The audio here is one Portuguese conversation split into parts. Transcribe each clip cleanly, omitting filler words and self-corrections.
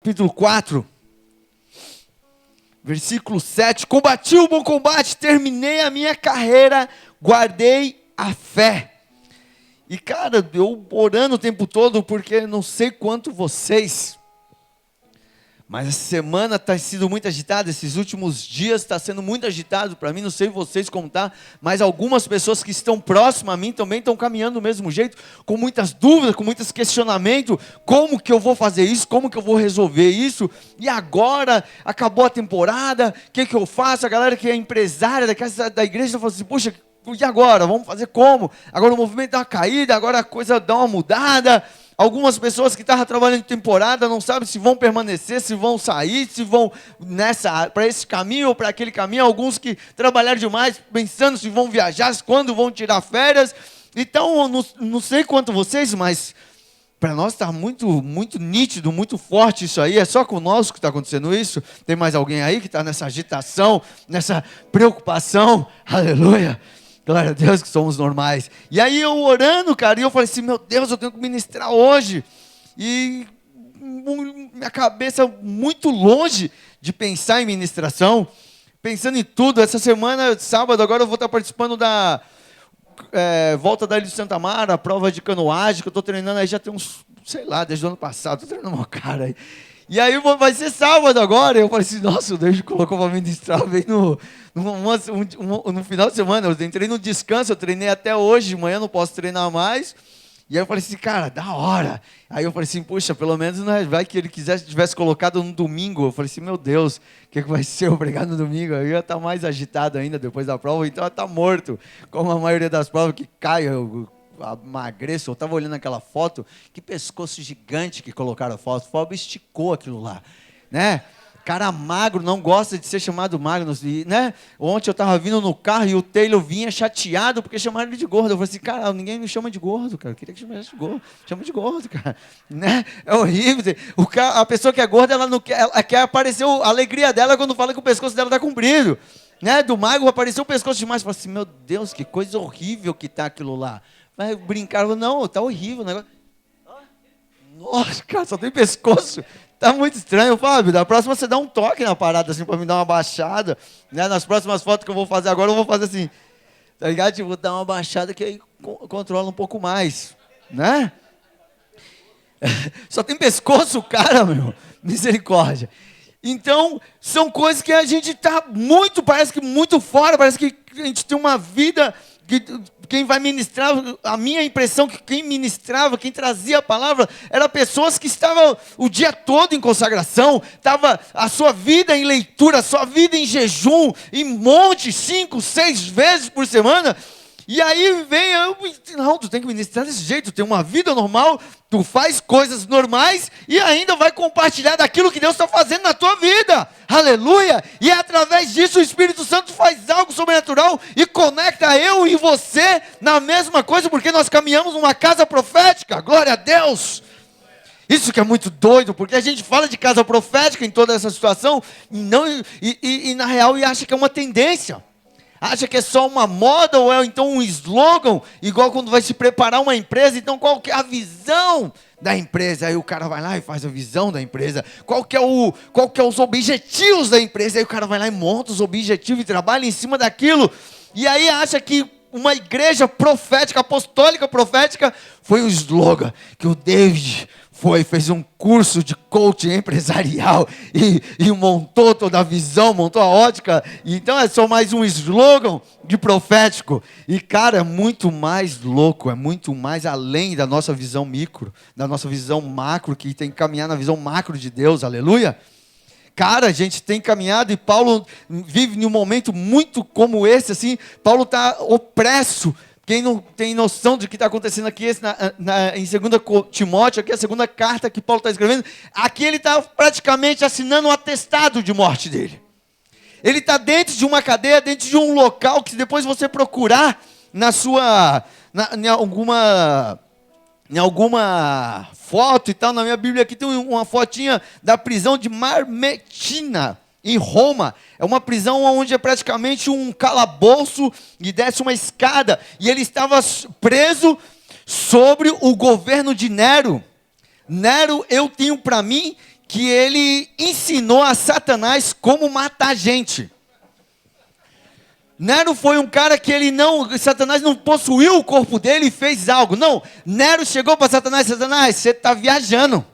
capítulo 4, versículo 7. Combati o bom combate, terminei a minha carreira, guardei a fé. E cara, eu orando o tempo todo, porque não sei quanto vocês, mas essa semana está sendo muito agitada, esses últimos dias está sendo muito agitado para mim, não sei vocês como está, mas algumas pessoas que estão próximas a mim também estão caminhando do mesmo jeito, com muitas dúvidas, com muitos questionamentos, como que eu vou fazer isso, como que eu vou resolver isso, e agora, acabou a temporada, o que eu faço? A galera que é empresária da igreja está falando assim, puxa, e agora? Vamos fazer como? Agora o movimento dá uma caída, agora a coisa dá uma mudada. Algumas pessoas que estavam trabalhando em temporada não sabem se vão permanecer, se vão sair, se vão para esse caminho ou para aquele caminho. Alguns que trabalharam demais pensando se vão viajar, quando vão tirar férias. Então, não sei quanto vocês, mas para nós está muito, muito nítido, muito forte isso aí. É só conosco que está acontecendo isso? Tem mais alguém aí que está nessa agitação, nessa preocupação? Aleluia! Glória a Deus que somos normais. E aí eu orando, cara, e eu falei assim, meu Deus, eu tenho que ministrar hoje. E minha cabeça muito longe de pensar em ministração, pensando em tudo. Essa semana, sábado, agora eu vou estar participando da volta da Ilha de Santa Mara, a prova de canoagem, que eu estou treinando aí já tem uns, sei lá, desde o ano passado, estou treinando uma cara aí. E aí vai ser sábado agora. Eu falei assim, nossa, o Deus colocou para ministrar bem no final de semana. Eu entrei no descanso, eu treinei até hoje, de manhã não posso treinar mais. E aí eu falei assim, cara, da hora. Aí eu falei assim, puxa, pelo menos vai que ele tivesse colocado no domingo. Eu falei assim, meu Deus, o que vai ser eu pregar no domingo? Eu ia estar mais agitado ainda depois da prova, então eu ia estar morto. Como a maioria das provas que cai, eu emagreço. Eu estava olhando aquela foto, que pescoço gigante que colocaram a foto. O Fábio esticou aquilo lá, né? Cara magro, não gosta de ser chamado magro, né? Ontem eu estava vindo no carro e o Taylor vinha chateado porque chamaram ele de gordo. Eu falei assim, cara, ninguém me chama de gordo, cara. Eu queria que chamasse de gordo. Chama de gordo, cara. Né? É horrível. A pessoa que é gorda, ela não quer, ela quer aparecer a alegria dela quando fala que o pescoço dela está comprido. Né? Do magro apareceu o pescoço demais. Eu falei assim, meu Deus, que coisa horrível que está aquilo lá. Mas brincaram, não, está horrível o negócio. Nossa, cara, só tem pescoço. Tá muito estranho, Fábio. Da próxima você dá um toque na parada, assim, pra me dar uma baixada. Né? Nas próximas fotos que eu vou fazer agora, eu vou fazer assim. Tá ligado? Tipo, vou dar uma baixada que aí controla um pouco mais. Né? Só tem pescoço, cara, meu. Misericórdia. Então, são coisas que a gente tá muito, parece que muito fora. Parece que a gente tem uma vida... Quem vai ministrar, a minha impressão que quem ministrava, quem trazia a palavra, eram pessoas que estavam o dia todo em consagração, estava a sua vida em leitura, a sua vida em jejum, em monte, 5, 6 vezes por semana. E aí vem, não, tu tem que ministrar desse jeito, tu tem uma vida normal, tu faz coisas normais e ainda vai compartilhar daquilo que Deus está fazendo na tua vida. Aleluia! E através disso o Espírito Santo faz algo sobrenatural e conecta eu e você na mesma coisa, porque nós caminhamos numa casa profética. Glória a Deus! Isso que é muito doido, porque a gente fala de casa profética em toda essa situação e na real acha que é uma tendência. Acha que é só uma moda ou é então um slogan, igual quando vai se preparar uma empresa, então qual que é a visão da empresa? Aí o cara vai lá e faz a visão da empresa. Qual que é os objetivos da empresa? Aí o cara vai lá e monta os objetivos e trabalha em cima daquilo. E aí acha que uma igreja profética, apostólica profética, foi o slogan que o David fez um curso de coaching empresarial e montou toda a visão, montou a ótica. Então é só mais um slogan de profético. E cara, é muito mais louco, é muito mais além da nossa visão micro, da nossa visão macro, que tem que caminhar na visão macro de Deus, aleluia. Cara, a gente tem caminhado e Paulo vive num momento muito como esse, assim. Paulo está opresso. Quem não tem noção de que está acontecendo aqui em 2 Timóteo, aqui é a segunda carta que Paulo está escrevendo, aqui ele está praticamente assinando um atestado de morte dele. Ele está dentro de uma cadeia, dentro de um local que depois você procurar em alguma foto e tal, na minha Bíblia aqui tem uma fotinha da prisão de Marmetina, em Roma. É uma prisão onde é praticamente um calabouço e desce uma escada. E ele estava preso sobre o governo de Nero. Nero, eu tenho para mim que ele ensinou a Satanás como matar gente. Nero foi um cara que Satanás não possuiu o corpo dele e fez algo. Não, Nero chegou para Satanás, você está viajando.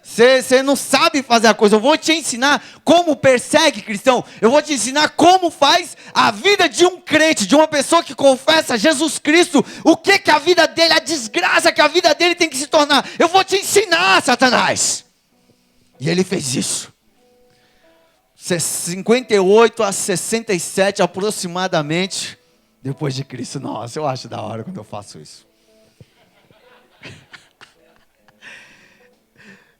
Você não sabe fazer a coisa. Eu vou te ensinar como persegue cristão. Eu vou te ensinar como faz a vida de um crente, de uma pessoa que confessa Jesus Cristo. O que a vida dele, a desgraça que a vida dele tem que se tornar. Eu vou te ensinar, Satanás. E ele fez isso. 58 a 67 aproximadamente depois de Cristo. Nossa, eu acho da hora quando eu faço isso.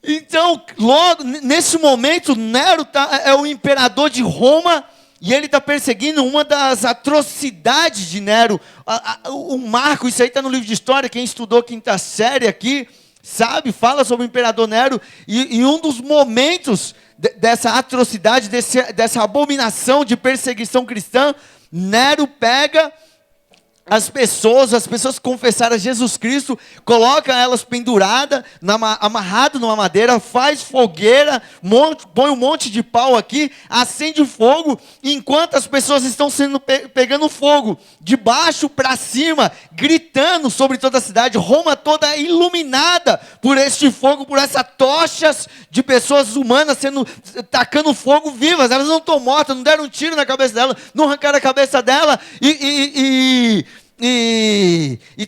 Então, logo nesse momento, Nero é o imperador de Roma e ele está perseguindo uma das atrocidades de Nero. O Marco, isso aí está no livro de história, quem estudou quinta série aqui, sabe, fala sobre o imperador Nero, e um dos momentos dessa atrocidade, dessa abominação de perseguição cristã, Nero pega as pessoas que confessaram a Jesus Cristo, coloca elas penduradas, amarrado numa madeira, faz fogueira, põe um monte de pau aqui, acende fogo, enquanto as pessoas estão pegando fogo, de baixo para cima, gritando sobre toda a cidade, Roma toda iluminada por este fogo, por essas tochas de pessoas humanas tacando fogo vivas. Elas não estão mortas, não deram um tiro na cabeça dela, não arrancaram a cabeça dela e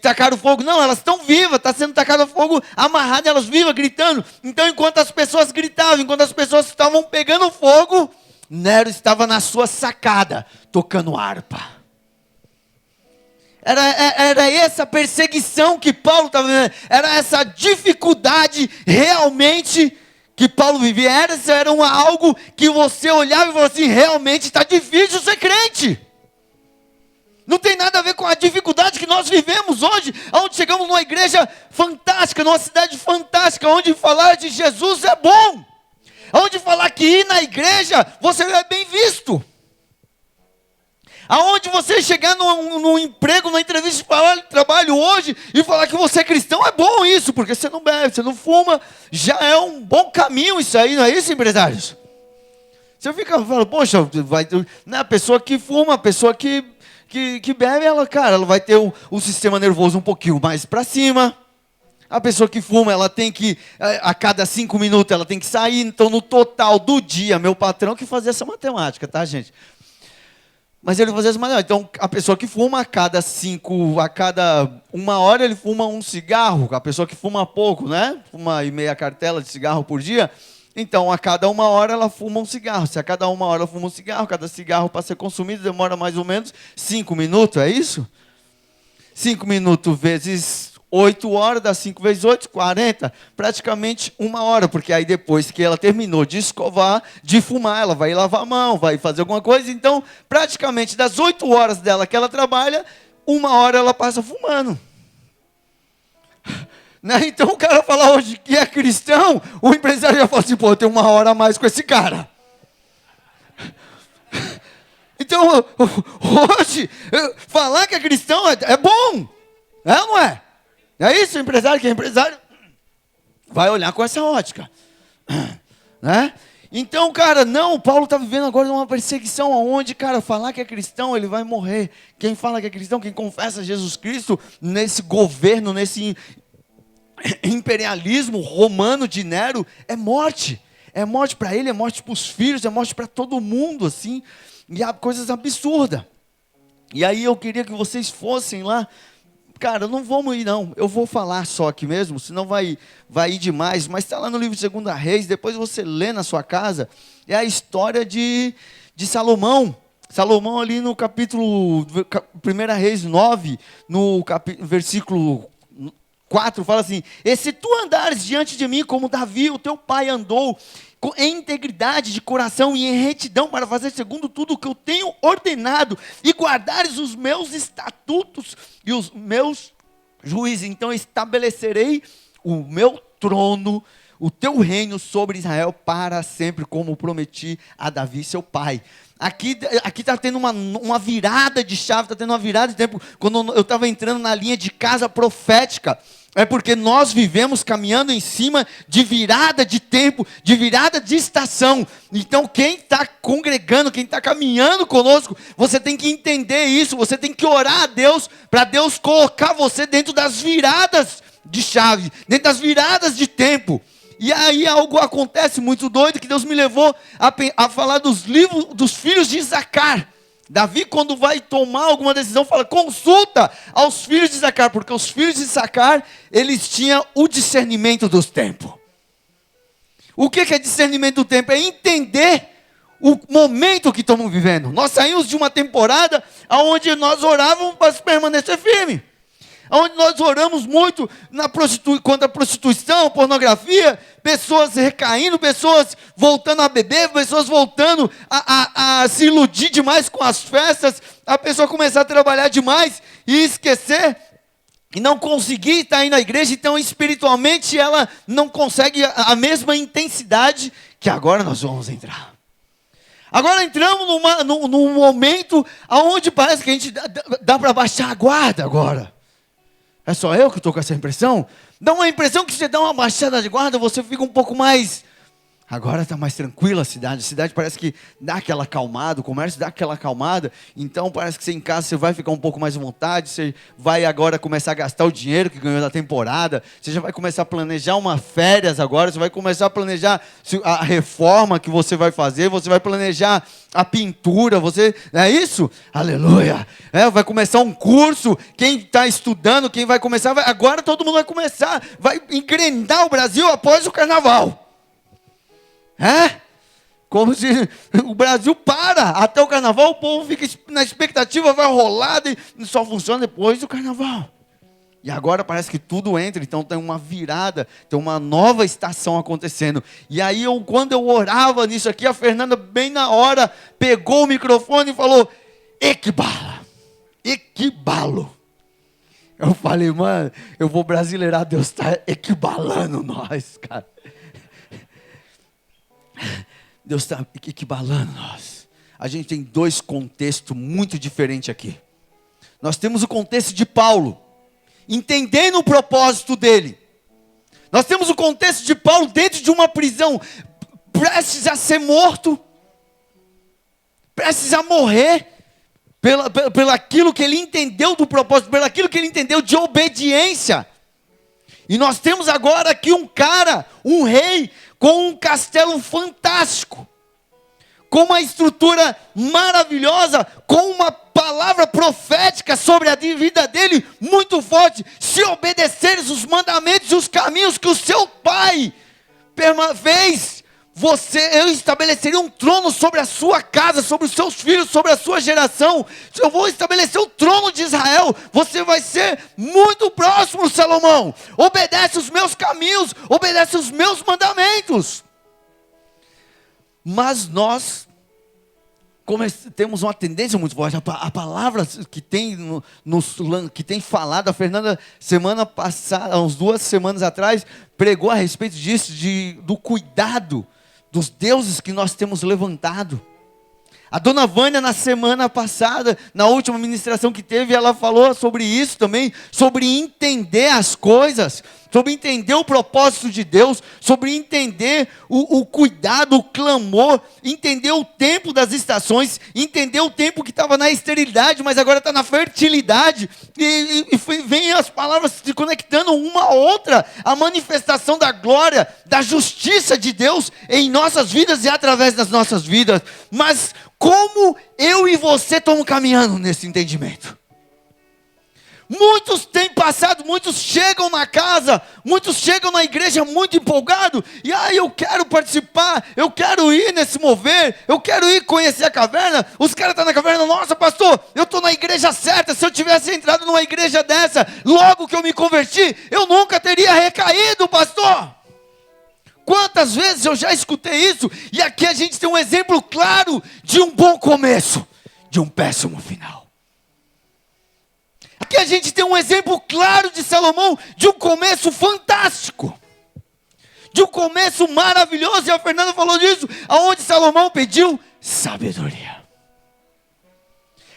tacaram fogo. Não, elas estão vivas, está sendo tacado fogo, amarrado, elas vivas, gritando. Então, enquanto as pessoas gritavam, enquanto as pessoas estavam pegando fogo, Nero estava na sua sacada, tocando harpa. Era essa perseguição que Paulo estava vivendo, era essa dificuldade realmente que Paulo vivia. Era algo que você olhava e falava assim, realmente está difícil ser crente. Não tem nada a ver com a dificuldade que nós vivemos hoje, onde chegamos numa igreja fantástica, numa cidade fantástica, onde falar de Jesus é bom, onde falar que ir na igreja, você é bem visto, aonde você chegar num emprego, numa entrevista de trabalho hoje, e falar que você é cristão, é bom isso, porque você não bebe, você não fuma, já é um bom caminho isso aí, não é isso, empresários? Você fica falando, poxa, a pessoa que fuma, a pessoa que bebe, ela vai ter o sistema nervoso um pouquinho mais para cima. A pessoa que fuma, ela tem que, a cada 5 minutos, ela tem que sair. Então, no total do dia, meu patrão que fazia essa matemática, tá, gente? Mas ele fazia essa matemática. Então, a pessoa que fuma, a cada 1 hora, ele fuma um cigarro. A pessoa que fuma pouco, né? Fuma meia cartela de cigarro por dia. Então, a cada 1 hora ela fuma um cigarro. Se a cada 1 hora ela fuma um cigarro, cada cigarro para ser consumido demora mais ou menos 5 minutos, é isso? 5 minutos vezes 8 horas, dá 5 vezes 8, 40. Praticamente 1 hora, porque aí depois que ela terminou de escovar, de fumar, ela vai lavar a mão, vai fazer alguma coisa. Então, praticamente das 8 horas dela que ela trabalha, 1 hora ela passa fumando. Então o cara fala hoje que é cristão, o empresário já fala assim, pô, eu tenho 1 hora a mais com esse cara. Então, hoje, falar que é cristão é bom, é ou não é? É isso, o empresário que é empresário vai olhar com essa ótica, né? Então, cara, não, Paulo está vivendo agora uma perseguição onde, cara, falar que é cristão, ele vai morrer. Quem fala que é cristão, quem confessa Jesus Cristo, nesse governo, nesse imperialismo romano de Nero, é morte para ele, é morte para os filhos, é morte para todo mundo, assim, e há coisas absurdas. E aí eu queria que vocês fossem lá, cara, não vamos ir não, eu vou falar só aqui mesmo, senão vai ir demais, mas está lá no livro de 2 Reis, depois você lê na sua casa, é a história de Salomão. Salomão ali no capítulo 1 Reis 9, no versículo 4, fala assim, e se tu andares diante de mim como Davi, o teu pai andou, em integridade de coração e em retidão para fazer segundo tudo o que eu tenho ordenado, e guardares os meus estatutos e os meus juízes, então estabelecerei o meu trono, o teu reino sobre Israel para sempre, como prometi a Davi, seu pai. Aqui está tendo uma virada de chave, está tendo uma virada de tempo. Quando eu estava entrando na linha de casa profética, é porque nós vivemos caminhando em cima de virada de tempo, de virada de estação. Então quem está congregando, quem está caminhando conosco, você tem que entender isso, você tem que orar a Deus, para Deus colocar você dentro das viradas de chave, dentro das viradas de tempo. E aí algo acontece muito doido, que Deus me levou a falar dos livros dos filhos de Isacar. Davi, quando vai tomar alguma decisão, fala, consulta aos filhos de Isacar, porque os filhos de Isacar, eles tinham o discernimento dos tempos. O que é discernimento do tempo? É entender o momento que estamos vivendo. Nós saímos de uma temporada onde nós orávamos para permanecer firme, onde nós oramos muito contra a prostituição, pornografia, pessoas recaindo, pessoas voltando a beber, pessoas voltando a se iludir demais com as festas, a pessoa começar a trabalhar demais e esquecer, e não conseguir estar indo à igreja. Então espiritualmente ela não consegue a mesma intensidade que agora nós vamos entrar. Agora entramos num momento onde parece que a gente dá para baixar a guarda agora. É só eu que estou com essa impressão? Dá uma impressão que você dá uma baixada de guarda, você fica um pouco mais... Agora está mais tranquila a cidade parece que dá aquela acalmada, o comércio dá aquela acalmada, então parece que você em casa você vai ficar um pouco mais à vontade, você vai agora começar a gastar o dinheiro que ganhou da temporada, você já vai começar a planejar uma férias agora, você vai começar a planejar a reforma que você vai fazer, você vai planejar a pintura, é isso? Aleluia! Vai começar um curso, quem está estudando, quem vai começar, agora todo mundo vai começar, vai engrenar o Brasil após o carnaval. Como se o Brasil para, até o carnaval o povo fica na expectativa, vai rolar e só funciona depois do carnaval. E agora parece que tudo entra, então tem uma virada, tem uma nova estação acontecendo. E aí quando eu orava nisso aqui, a Fernanda bem na hora pegou o microfone e falou, equibalo. Eu falei, mano, eu vou brasileirar, Deus está equibalando nós, cara. Deus está equibalando nós. A gente tem dois contextos muito diferentes aqui. Nós temos o contexto de Paulo, entendendo o propósito dele. Nós temos o contexto de Paulo dentro de uma prisão, prestes a ser morto, prestes a morrer, pelo aquilo que ele entendeu do propósito, pelo aquilo que ele entendeu de obediência. E nós temos agora aqui um rei, com um castelo fantástico, com uma estrutura maravilhosa, com uma palavra profética sobre a vida dele muito forte. Se obedeceres os mandamentos e os caminhos que o seu pai fez, eu estabeleceria um trono sobre a sua casa, sobre os seus filhos, sobre a sua geração. Eu vou estabelecer o trono de Israel. Você vai ser muito próximo, Salomão. Obedece os meus caminhos, obedece os meus mandamentos. Mas nós temos uma tendência muito forte. A palavra que tem que tem falado, a Fernanda semana passada, uns 2 semanas atrás, pregou a respeito disso, do cuidado dos deuses que nós temos levantado. A dona Vânia, na semana passada, na última ministração que teve, ela falou sobre isso também, sobre entender as coisas, sobre entender o propósito de Deus, sobre entender o cuidado, o clamor, entender o tempo das estações, entender o tempo que estava na esterilidade, mas agora está na fertilidade, e vem as palavras se conectando uma a outra, a manifestação da glória, da justiça de Deus em nossas vidas e através das nossas vidas. Mas como eu e você estamos caminhando nesse entendimento? Muitos têm passado, muitos chegam na casa, muitos chegam na igreja muito empolgados, e eu quero participar, eu quero ir nesse mover, eu quero ir conhecer a caverna. Os caras estão na caverna, nossa pastor, eu estou na igreja certa, se eu tivesse entrado numa igreja dessa, logo que eu me converti, eu nunca teria recaído, pastor. Quantas vezes eu já escutei isso, e aqui a gente tem um exemplo claro de um bom começo, de um péssimo final. Aqui a gente tem um exemplo claro de Salomão, de um começo fantástico, de um começo maravilhoso, e a Fernanda falou disso, aonde Salomão pediu sabedoria.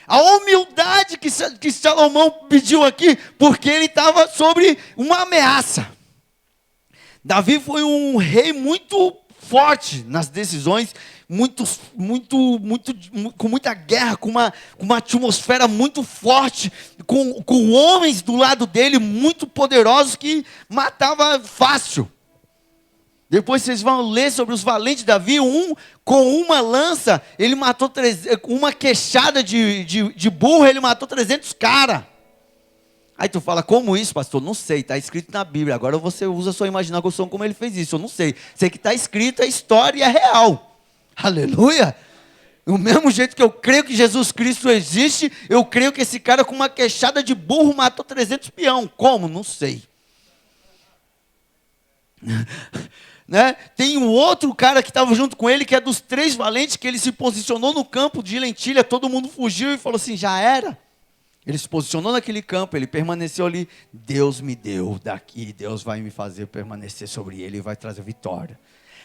A humildade que Salomão pediu aqui, porque ele estava sobre uma ameaça. Davi foi um rei muito forte nas decisões, com muita guerra, com uma atmosfera muito forte, com homens do lado dele muito poderosos que matava fácil. Depois vocês vão ler sobre os valentes de Davi, com uma lança, ele matou, uma queixada de burro, ele matou 300 caras. Aí tu fala, como isso, pastor? Não sei, está escrito na Bíblia. Agora você usa a sua imaginação como ele fez isso, eu não sei. Sei que está escrito, é história e é real. Aleluia! Do mesmo jeito que eu creio que Jesus Cristo existe, eu creio que esse cara com uma queixada de burro matou 300 peão. Como? Não sei. Né? Tem um outro cara que estava junto com ele, que é dos 3 valentes, que ele se posicionou no campo de lentilha, todo mundo fugiu e falou assim, já era. Ele se posicionou naquele campo, ele permaneceu ali, Deus me deu daqui, Deus vai me fazer permanecer sobre ele e vai trazer vitória.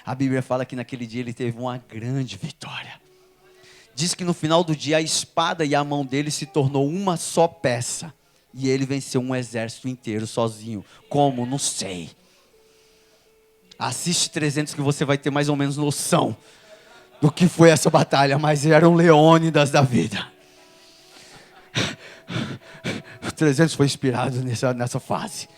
A Bíblia fala que naquele dia ele teve uma grande vitória. Diz que no final do dia a espada e a mão dele se tornou uma só peça. E ele venceu um exército inteiro sozinho. Como? Não sei. Assiste 300 que você vai ter mais ou menos noção do que foi essa batalha. Mas eram Leônidas da vida. 300 foi inspirado nessa fase.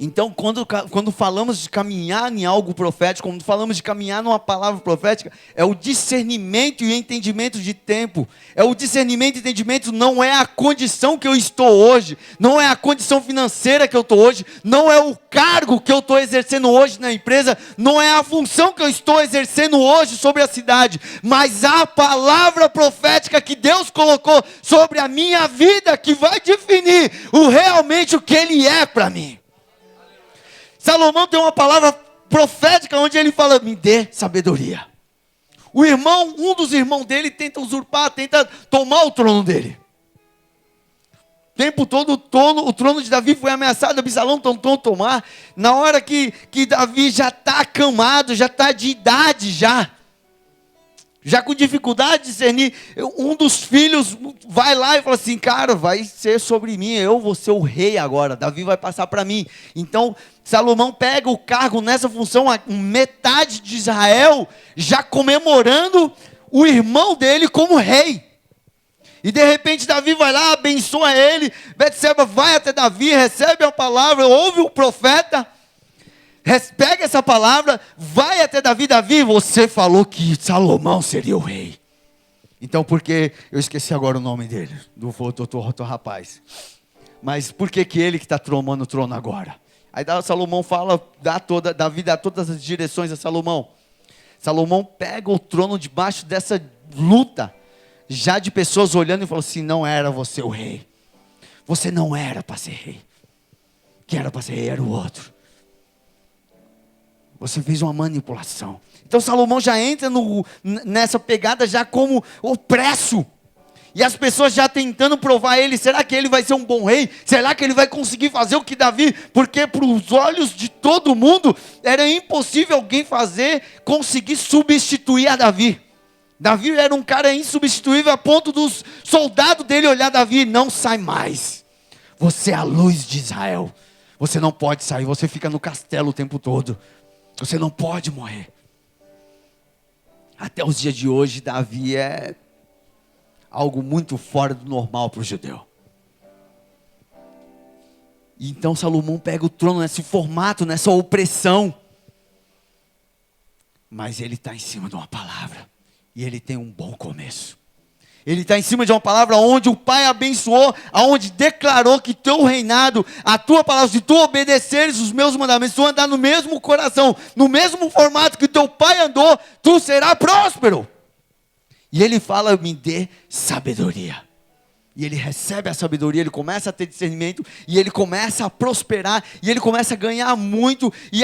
Então, quando falamos de caminhar em algo profético, quando falamos de caminhar numa palavra profética, é o discernimento e o entendimento de tempo. É o discernimento e entendimento, não é a condição que eu estou hoje, não é a condição financeira que eu estou hoje, não é o cargo que eu estou exercendo hoje na empresa, não é a função que eu estou exercendo hoje sobre a cidade, mas a palavra profética que Deus colocou sobre a minha vida, que vai definir realmente o que Ele é para mim. Salomão tem uma palavra profética onde ele fala, me dê sabedoria. Um dos irmãos dele tenta usurpar, tenta tomar o trono dele. O tempo todo o trono de Davi foi ameaçado, Absalão tentou tomar. Na hora que Davi já está acamado, já está de idade já com dificuldade de discernir, um dos filhos vai lá e fala assim, cara, vai ser sobre mim, eu vou ser o rei agora, Davi vai passar para mim. Então, Salomão pega o cargo nessa função, metade de Israel, já comemorando o irmão dele como rei. E de repente Davi vai lá, abençoa ele, Betseba vai até Davi, recebe a palavra, ouve o profeta, pega essa palavra, vai até Davi, você falou que Salomão seria o rei. Então, porque eu esqueci agora o nome dele, do rapaz. Mas por que ele que está tomando o trono agora? Aí Salomão fala, Davi dá todas as direções a Salomão. Salomão pega o trono debaixo dessa luta, já de pessoas olhando e falou assim, não era você o rei. Você não era para ser rei. Quem era para ser rei era o outro. Você fez uma manipulação. Então Salomão já entra nessa pegada já como opresso. E as pessoas já tentando provar ele. Será que ele vai ser um bom rei? Será que ele vai conseguir fazer o que Davi? Porque para os olhos de todo mundo era impossível alguém conseguir substituir a Davi. Davi era um cara insubstituível a ponto dos soldados dele olhar Davi. Não sai mais. Você é a luz de Israel. Você não pode sair. Você fica no castelo o tempo todo. Você não pode morrer. Até os dias de hoje, Davi é algo muito fora do normal para o judeu. Então Salomão pega o trono nesse formato, nessa opressão. Mas ele está em cima de uma palavra. E ele tem um bom começo. Ele está em cima de uma palavra onde o Pai abençoou, onde declarou que teu reinado, a tua palavra, se tu obedeceres os meus mandamentos, se tu andar no mesmo coração, no mesmo formato que teu pai andou, tu serás próspero. E ele fala, me dê sabedoria. E ele recebe a sabedoria, ele começa a ter discernimento, e ele começa a prosperar, e ele começa a ganhar muito, e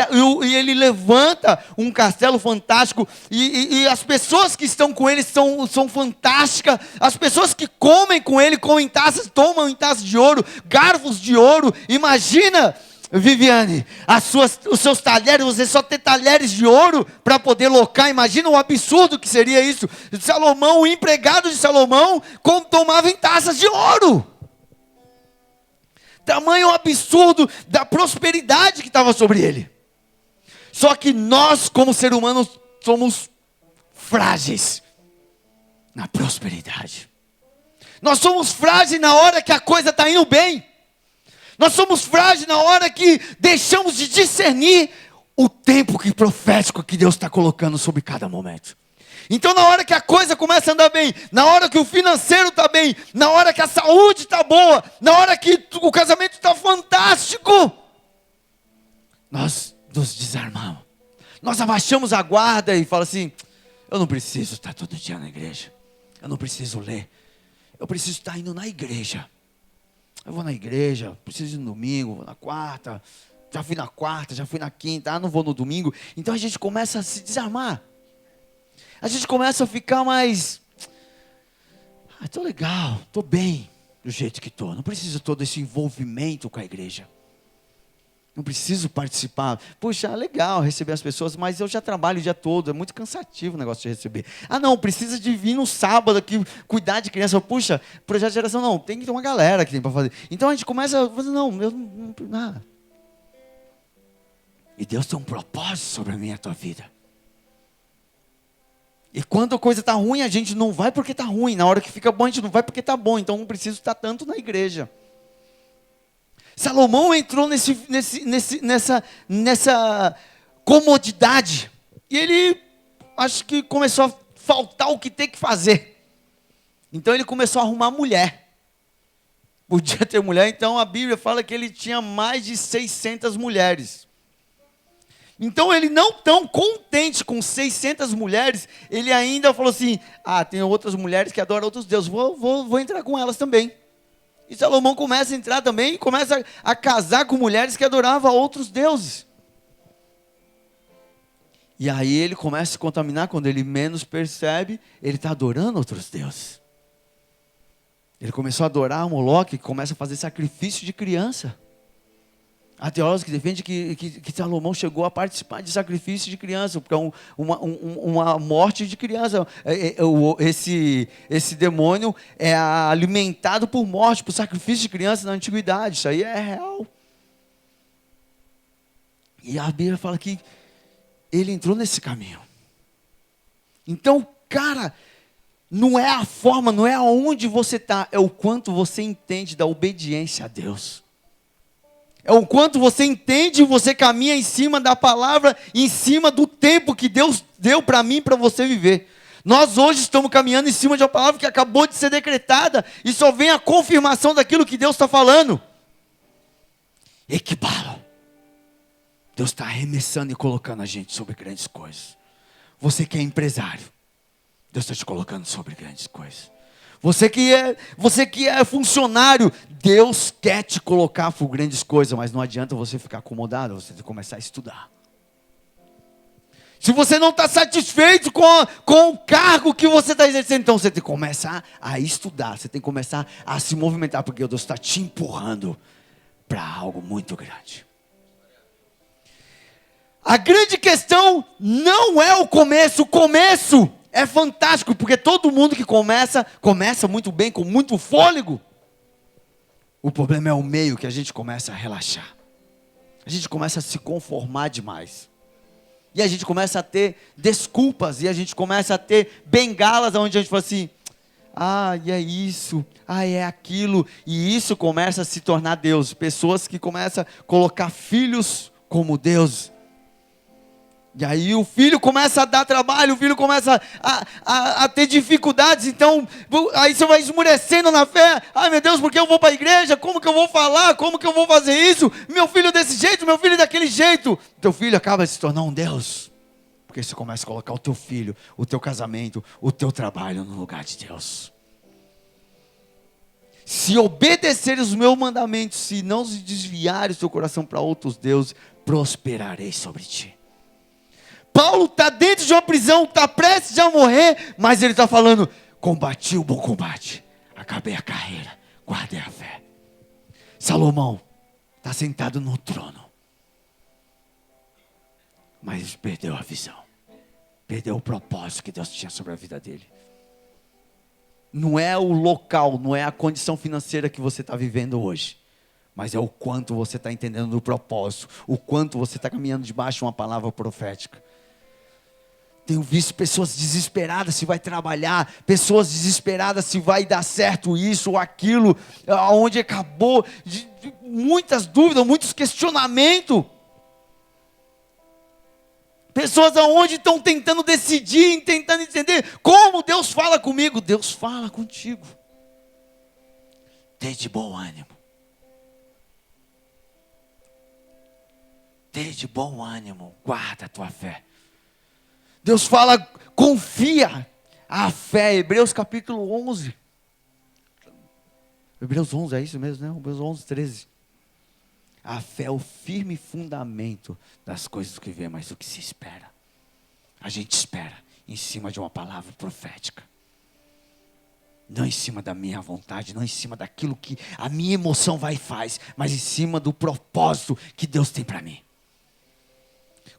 ele levanta um castelo fantástico, e as pessoas que estão com ele são fantásticas, as pessoas que comem com ele, comem taças, tomam em taças de ouro, garfos de ouro. Imagina Viviane, os seus talheres, você só ter talheres de ouro para poder locar. Imagina o absurdo que seria isso. Salomão, o empregado de Salomão, tomava em taças de ouro. Tamanho absurdo da prosperidade que estava sobre ele. Só que nós, como seres humanos, somos frágeis na prosperidade. Nós somos frágeis na hora que a coisa está indo bem. Nós somos frágeis na hora que deixamos de discernir o tempo profético que Deus está colocando sobre cada momento. Então, na hora que a coisa começa a andar bem, na hora que o financeiro está bem, na hora que a saúde está boa, na hora que o casamento está fantástico, nós nos desarmamos. Nós abaixamos a guarda e falamos assim: eu não preciso estar todo dia na igreja. Eu não preciso ler. Eu preciso estar indo na igreja. Eu vou na igreja, preciso ir no domingo, vou na quarta. Já fui na quarta, já fui na quinta, não vou no domingo. Então a gente começa a se desarmar. A gente começa a ficar mais... estou legal, estou bem do jeito que estou. Não preciso todo esse envolvimento com a igreja. Não preciso participar. Puxa, legal receber as pessoas, mas eu já trabalho o dia todo. É muito cansativo o negócio de receber. Não, precisa de vir no sábado aqui, cuidar de criança. Puxa, projeto de geração, não. Tem que ter uma galera que tem para fazer. Então a gente começa a fazer, não, eu não nada. E Deus tem um propósito sobre a minha e a tua vida. E quando a coisa está ruim, a gente não vai porque está ruim. Na hora que fica bom, a gente não vai porque está bom. Então não preciso estar tanto na igreja. Salomão entrou nessa comodidade. E ele, acho que começou a faltar o que tem que fazer. Então ele começou a arrumar mulher. Podia ter mulher, então a Bíblia fala que ele tinha mais de 600 mulheres. Então ele não tão contente com 600 mulheres, ele ainda falou assim: tem outras mulheres que adoram outros deuses, vou entrar com elas também. E Salomão começa a entrar também e começa a casar com mulheres que adoravam outros deuses. E aí ele começa a se contaminar, quando ele menos percebe, ele está adorando outros deuses. Ele começou a adorar Moloque, começa a fazer sacrifício de criança. Há teólogos que defendem que Salomão chegou a participar de sacrifício de criança, porque é uma morte de criança. Esse demônio é alimentado por morte, por sacrifício de criança na antiguidade. Isso aí é real. E a Bíblia fala que ele entrou nesse caminho. Então, cara, não é a forma, não é aonde você está, é o quanto você entende da obediência a Deus. É o quanto você entende, você caminha em cima da palavra, em cima do tempo que Deus deu para mim, para você viver. Nós hoje estamos caminhando em cima de uma palavra que acabou de ser decretada, e só vem a confirmação daquilo que Deus está falando. Equibalo. Deus está arremessando e colocando a gente sobre grandes coisas. Você que é empresário, Deus está te colocando sobre grandes coisas. Você que é funcionário, Deus quer te colocar por grandes coisas, mas não adianta você ficar acomodado, você tem que começar a estudar. Se você não está satisfeito com o cargo que você está exercendo, então você tem que começar a estudar, você tem que começar a se movimentar, porque Deus está te empurrando para algo muito grande. A grande questão não é o começo é fantástico, porque todo mundo que começa muito bem, com muito fôlego. O problema é o meio, que a gente começa a relaxar. A gente começa a se conformar demais. E a gente começa a ter desculpas, e a gente começa a ter bengalas, onde a gente fala assim: e é isso, é aquilo. E isso começa a se tornar Deus. Pessoas que começam a colocar filhos como Deus. E aí o filho começa a dar trabalho, o filho começa a ter dificuldades, então aí você vai esmurecendo na fé. Meu Deus, porque eu vou para a igreja? Como que eu vou falar? Como que eu vou fazer isso? Meu filho desse jeito, meu filho daquele jeito. Teu filho acaba de se tornar um Deus, porque você começa a colocar o teu filho, o teu casamento, o teu trabalho no lugar de Deus. Se obedeceres os meus mandamentos, se não se desviares o teu coração para outros deuses, prosperarei sobre ti. Paulo está dentro de uma prisão, está prestes a morrer, mas ele está falando: combati o bom combate, acabei a carreira, guardei a fé. Salomão está sentado no trono. Mas perdeu a visão. Perdeu o propósito que Deus tinha sobre a vida dele. Não é o local, não é a condição financeira que você está vivendo hoje. Mas é o quanto você está entendendo do propósito. O quanto você está caminhando debaixo de uma palavra profética. Tenho visto pessoas desesperadas se vai trabalhar, pessoas desesperadas se vai dar certo isso ou aquilo, onde acabou, muitas dúvidas, muitos questionamentos. Pessoas aonde estão tentando decidir, tentando entender como Deus fala comigo. Deus fala contigo. Tenha de bom ânimo. Tenha de bom ânimo, guarda a tua fé. Deus fala, confia a fé, Hebreus capítulo 11. Hebreus 11, é isso mesmo, né? Hebreus 11, 13. A fé é o firme fundamento das coisas que vê, mas do que se espera. A gente espera em cima de uma palavra profética. Não em cima da minha vontade, não em cima daquilo que a minha emoção vai e faz, mas em cima do propósito que Deus tem para mim.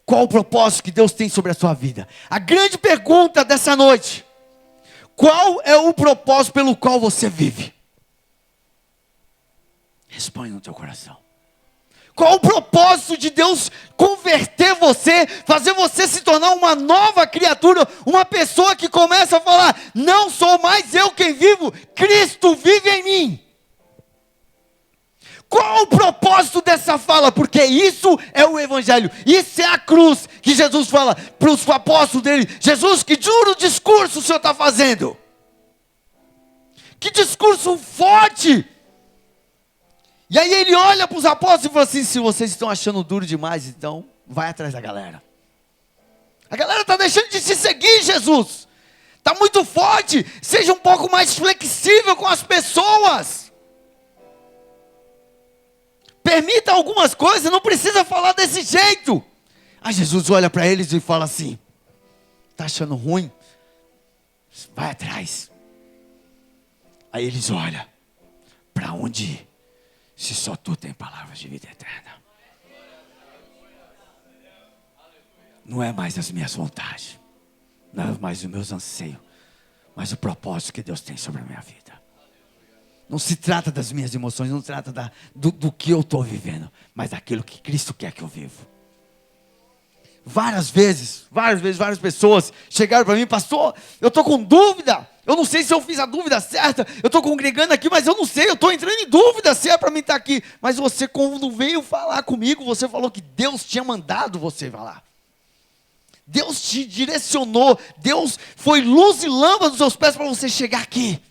Qual o propósito que Deus tem sobre a sua vida? A grande pergunta dessa noite: qual é o propósito pelo qual você vive? Responde no teu coração. Qual o propósito de Deus converter você, fazer você se tornar uma nova criatura, uma pessoa que começa a falar, não sou mais eu quem vivo, Cristo vive em mim. Qual o propósito dessa fala? Porque isso é o Evangelho. Isso é a cruz que Jesus fala para os apóstolos dele. Jesus, que duro discurso o Senhor está fazendo. Que discurso forte. E aí ele olha para os apóstolos e fala assim, se vocês estão achando duro demais, então vai atrás da galera. A galera está deixando de se seguir, Jesus. Está muito forte. Seja um pouco mais flexível com as pessoas. Permita algumas coisas, não precisa falar desse jeito. Aí Jesus olha para eles e fala assim, está achando ruim? Vai atrás. Aí eles olham, para onde ir? Se só tu tem palavras de vida eterna. Não é mais as minhas vontades, não é mais os meus anseios, mas o propósito que Deus tem sobre a minha vida. Não se trata das minhas emoções, não se trata do que eu estou vivendo, mas daquilo que Cristo quer que eu vivo. Várias vezes, várias pessoas chegaram para mim, pastor, eu estou com dúvida, eu não sei se eu fiz a dúvida certa, eu estou congregando aqui, mas eu não sei, eu estou entrando em dúvida se é para mim estar aqui. Mas você, quando veio falar comigo, você falou que Deus tinha mandado você falar. Deus te direcionou, Deus foi luz e lâmpada dos seus pés para você chegar aqui.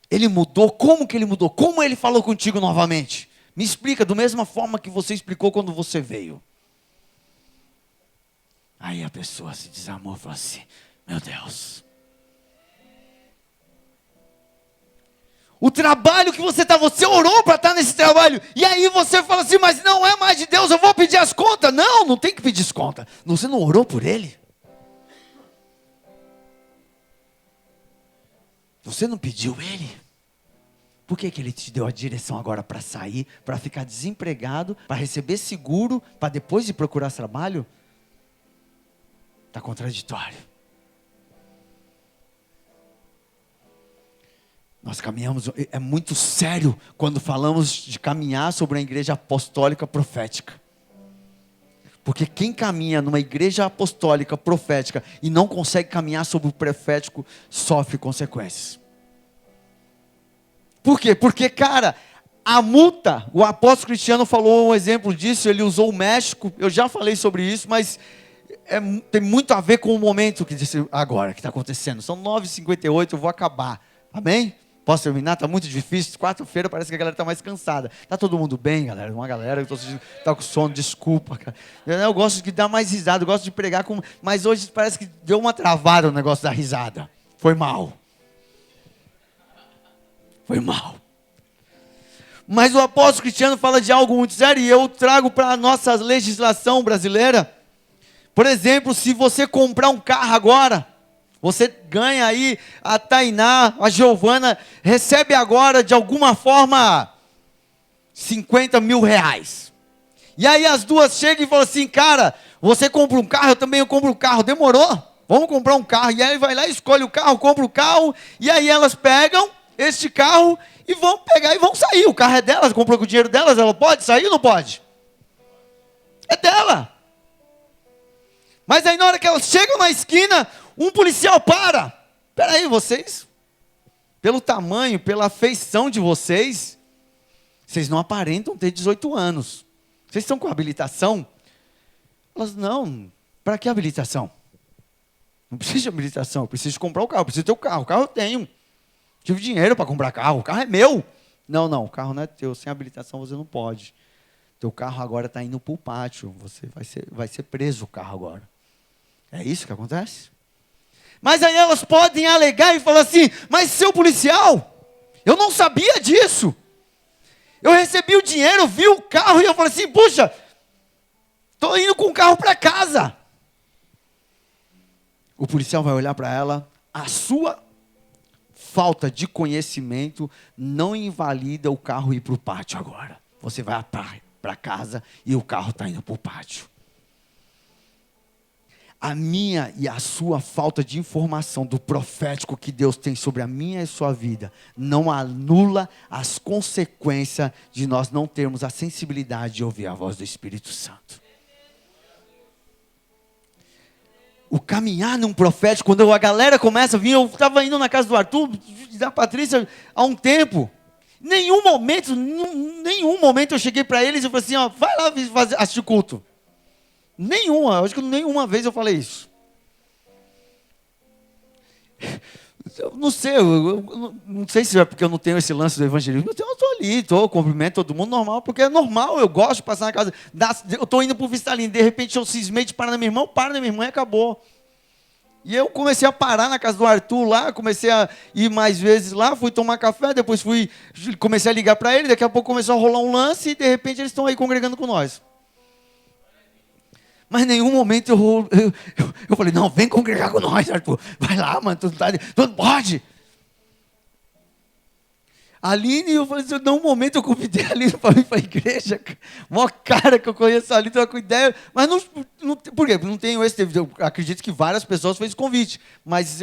Ele mudou, como que ele mudou? Como ele falou contigo novamente? Me explica, da mesma forma que você explicou quando você veio. Aí a pessoa se desarmou e falou assim, meu Deus. O trabalho que você está, você orou para estar nesse trabalho. E aí você fala assim, mas não é mais de Deus, eu vou pedir as contas. Não, não tem que pedir as contas. Você não orou por ele? Você não pediu ele? Por que ele te deu a direção agora para sair, para ficar desempregado, para receber seguro, para depois de procurar trabalho? Está contraditório. Nós caminhamos, é muito sério quando falamos de caminhar sobre uma igreja apostólica profética. Porque quem caminha numa igreja apostólica profética e não consegue caminhar sobre o profético, sofre consequências. Por quê? Porque, cara, a multa, o apóstolo Cristiano falou um exemplo disso, ele usou o México, eu já falei sobre isso, mas tem muito a ver com o momento que disse agora, que está acontecendo. São 9h58, eu vou acabar, amém? Posso terminar? Está muito difícil, quarta-feira parece que a galera está mais cansada. Está todo mundo bem, galera? Uma galera que está com sono, desculpa, cara. Eu gosto de dar mais risada, eu gosto de pregar, mas hoje parece que deu uma travada o negócio da risada. Foi mal. Foi mal. Mas o apóstolo Cristiano fala de algo muito sério e eu trago para a nossa legislação brasileira. Por exemplo, se você comprar um carro agora, você ganha aí, a Tainá, a Giovana, recebe agora de alguma forma R$ 50.000. E aí as duas chegam e falam assim, cara, você compra um carro, eu compro um carro, demorou? Vamos comprar um carro. E aí vai lá, escolhe o carro, compra o carro, e aí elas pegam este carro e vão pegar e vão sair. O carro é delas, comprou com o dinheiro delas, ela pode sair ou não pode? É dela. Mas aí na hora que elas chegam na esquina, um policial para. Espera aí, vocês, pelo tamanho, pela feição de vocês, vocês não aparentam ter 18 anos. Vocês estão com habilitação? Elas, não, para que habilitação? Não preciso de habilitação, eu preciso comprar o carro, eu preciso ter o carro eu tenho. Tive dinheiro para comprar carro, o carro é meu. Não, o carro não é teu, sem habilitação você não pode. Teu carro agora está indo para o pátio, você vai ser preso o carro agora. É isso que acontece? Mas aí elas podem alegar e falar assim, mas seu policial, eu não sabia disso. Eu recebi o dinheiro, vi o carro e eu falei assim, puxa, estou indo com o carro para casa. O policial vai olhar para ela, a sua falta de conhecimento não invalida o carro ir para o pátio agora. Você vai para casa e o carro está indo para o pátio. A minha e a sua falta de informação do profético que Deus tem sobre a minha e a sua vida não anula as consequências de nós não termos a sensibilidade de ouvir a voz do Espírito Santo. O caminhar num profético, quando a galera começa a vir, eu estava indo na casa do Arthur, da Patrícia, há um tempo. Nenhum momento eu cheguei para eles e falei assim, ó, vai lá assistir culto. Acho que nenhuma vez eu falei isso. Eu não sei, eu não sei se é porque eu não tenho esse lance do evangelismo. Eu estou ali, cumprimento todo mundo normal, porque é normal, eu gosto de passar na casa. Eu estou indo para o Vistalino, de repente eu cismei de parar na minha irmã, e acabou. E eu comecei a parar na casa do Arthur lá, comecei a ir mais vezes lá, fui tomar café, depois comecei a ligar para ele, daqui a pouco começou a rolar um lance e de repente eles estão aí congregando com nós. Mas em nenhum momento eu falei, não, vem congregar com nós, Arthur. Vai lá, mano, tu não pode. A Aline, eu falei, em nenhum momento eu convidei a Aline para ir para a igreja. Mó cara que eu conheço a Aline, estava com ideia. Mas não, por quê? Não tenho esse. Eu acredito que várias pessoas fez convite. Mas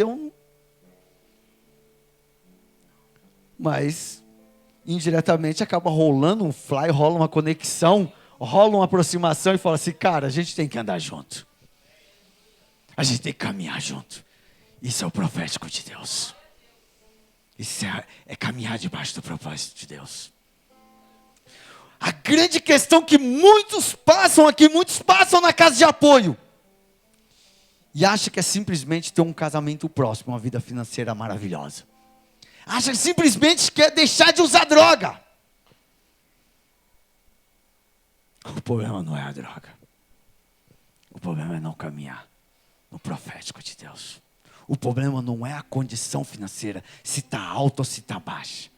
indiretamente acaba rolando um fly, rola uma conexão, rola uma aproximação e fala assim, cara, a gente tem que andar junto. A gente tem que caminhar junto. Isso é o profético de Deus. Isso é caminhar debaixo do propósito de Deus. A grande questão que muitos passam aqui, muitos passam na casa de apoio. E acham que é simplesmente ter um casamento próximo, uma vida financeira maravilhosa. Acham que simplesmente quer deixar de usar droga. O problema não é a droga. O problema é não caminhar no profético de Deus. O problema não é a condição financeira, se está alta ou se está baixa.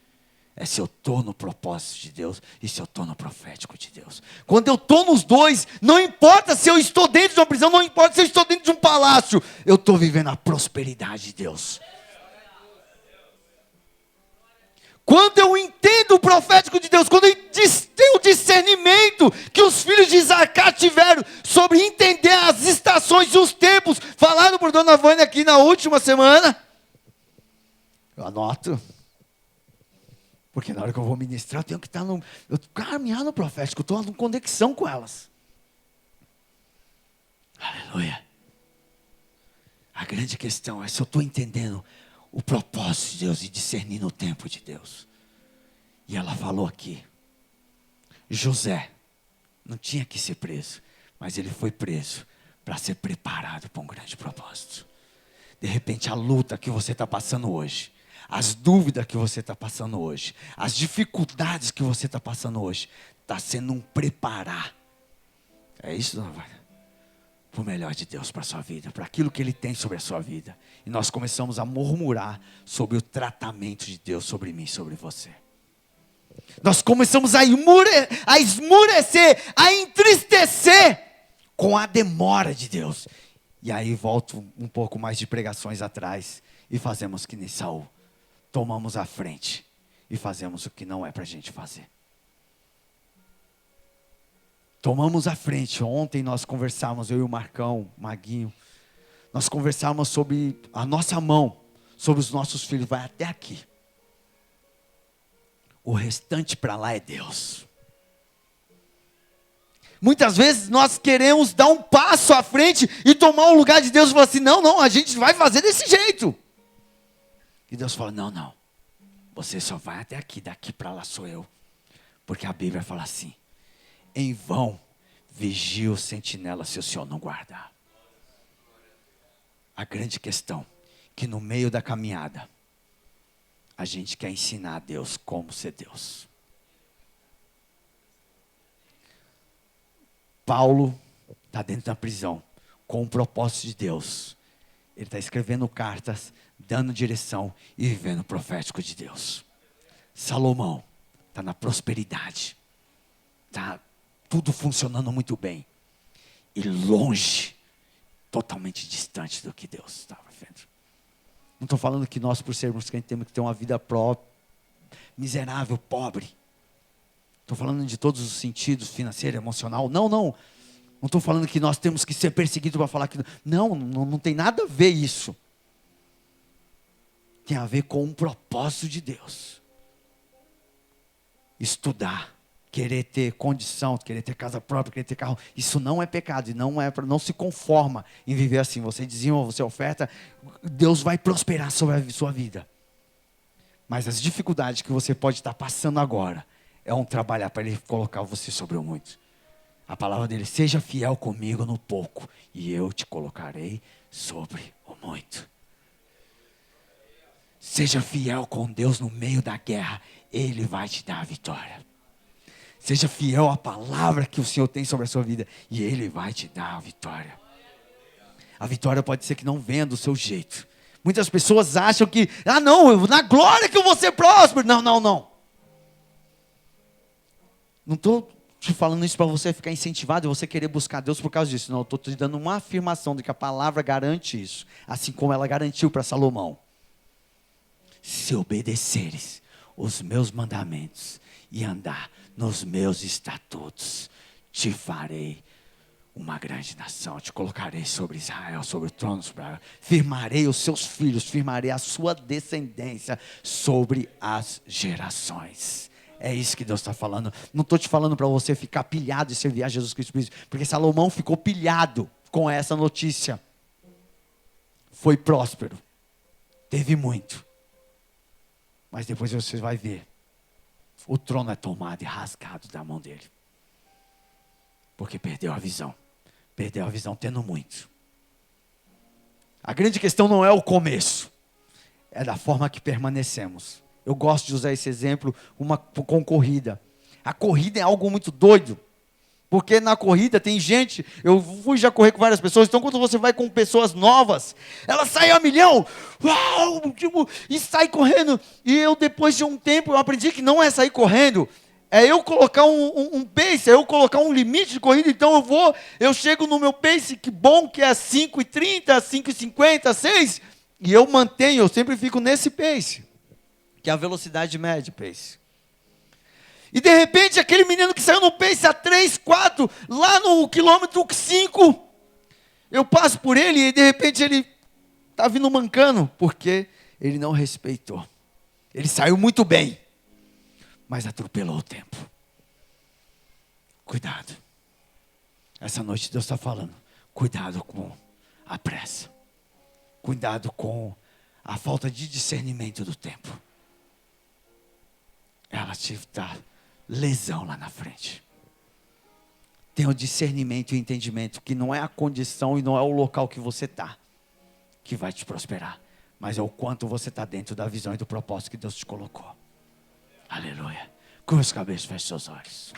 É se eu estou no propósito de Deus e se eu estou no profético de Deus. Quando eu estou nos dois, não importa se eu estou dentro de uma prisão, não importa se eu estou dentro de um palácio, eu estou vivendo a prosperidade de Deus. Quando eu entendo o profético de Deus, quando eu tenho o discernimento que os filhos de Isaacar tiveram sobre entender as estações e os tempos, falado por Dona Vânia aqui na última semana, eu anoto. Porque na hora que eu vou ministrar, eu tenho que caminhar no profético, eu estou em conexão com elas. Aleluia. A grande questão é se eu estou entendendo o propósito de Deus e discernindo o tempo de Deus. E ela falou aqui, José não tinha que ser preso, mas ele foi preso para ser preparado para um grande propósito. De repente a luta que você está passando hoje, as dúvidas que você está passando hoje, as dificuldades que você está passando hoje, está sendo um preparar. É isso, dona Vânia? Para o melhor de Deus para a sua vida, para aquilo que Ele tem sobre a sua vida. E nós começamos a murmurar sobre o tratamento de Deus sobre mim, sobre você. Nós começamos a esmurecer, a entristecer com a demora de Deus. E aí volto um pouco mais de pregações atrás e fazemos que nem Saul. Tomamos a frente e fazemos o que não é para a gente fazer. tomamos a frente. Ontem nós conversávamos, eu e o Marcão, o Maguinho, nós conversávamos sobre a nossa mão, sobre os nossos filhos, vai até aqui. O restante para lá é Deus. Muitas vezes nós queremos dar um passo à frente e tomar o lugar de Deus e falar assim, não, a gente vai fazer desse jeito. E Deus fala, não, você só vai até aqui, daqui para lá sou eu. Porque a Bíblia fala assim, em vão vigia o sentinela se o Senhor não guardar. A grande questão, que no meio da caminhada, a gente quer ensinar a Deus como ser Deus. Paulo está dentro da prisão, com o propósito de Deus. Ele está escrevendo cartas, dando direção e vivendo o profético de Deus. Salomão está na prosperidade. Está tudo funcionando muito bem. E longe, totalmente distante do que Deus estava vendo. Não estou falando que nós, por sermos crentes, temos que ter uma vida miserável, pobre. Estou falando de todos os sentidos, financeiro, emocional. Não estou falando que nós temos que ser perseguidos para falar que... Não tem nada a ver isso. Tem a ver com um propósito de Deus. Estudar, querer ter condição, querer ter casa própria, querer ter carro. Isso não é pecado, e não se conforma em viver assim. Você dizima, você oferta, Deus vai prosperar sobre a sua vida. Mas as dificuldades que você pode estar passando agora, é um trabalhar para Ele colocar você sobre o muito. A palavra dele, seja fiel comigo no pouco, e eu te colocarei sobre o muito. Seja fiel com Deus no meio da guerra, Ele vai te dar a vitória. Seja fiel à palavra que o Senhor tem sobre a sua vida, e Ele vai te dar a vitória. A vitória pode ser que não venha do seu jeito. Muitas pessoas acham que, na glória que eu vou ser próspero. Não estou te falando isso para você ficar incentivado e você querer buscar Deus por causa disso. Não, eu estou te dando uma afirmação de que a palavra garante isso. Assim como ela garantiu para Salomão. Se obedeceres os meus mandamentos e andar nos meus estatutos, te farei uma grande nação. Te colocarei sobre Israel, sobre o trono, firmarei os seus filhos, firmarei a sua descendência sobre as gerações. É isso que Deus está falando. Não estou te falando para você ficar pilhado e servir a Jesus Cristo, porque Salomão ficou pilhado com essa notícia. Foi próspero, teve muito, mas depois você vai ver, o trono é tomado e rasgado da mão dele, porque perdeu a visão tendo muito. A grande questão não é o começo, é da forma que permanecemos. Eu gosto de usar esse exemplo com corrida. A corrida é algo muito doido. Porque na corrida tem gente, eu fui já correr com várias pessoas, então quando você vai com pessoas novas, elas saem a milhão, e sai correndo. E eu depois de um tempo, eu aprendi que não é sair correndo, é eu colocar um pace, é eu colocar um limite de corrida. Então eu chego no meu pace, que bom que é 5:30, 5:50, 6, e eu mantenho, eu sempre fico nesse pace. Que é a velocidade média, pace. E de repente, aquele menino que saiu no pace a 3, 4, lá no quilômetro 5, eu passo por ele e de repente ele está vindo mancando, porque ele não respeitou. Ele saiu muito bem, mas atropelou o tempo. Cuidado. Essa noite Deus está falando, cuidado com a pressa. Cuidado com a falta de discernimento do tempo. Ela te dá lesão lá na frente. Tenha o discernimento e o entendimento que não é a condição e não é o local que você está que vai te prosperar, mas é o quanto você está dentro da visão e do propósito que Deus te colocou. Aleluia. Curva os cabelos, feche seus olhos.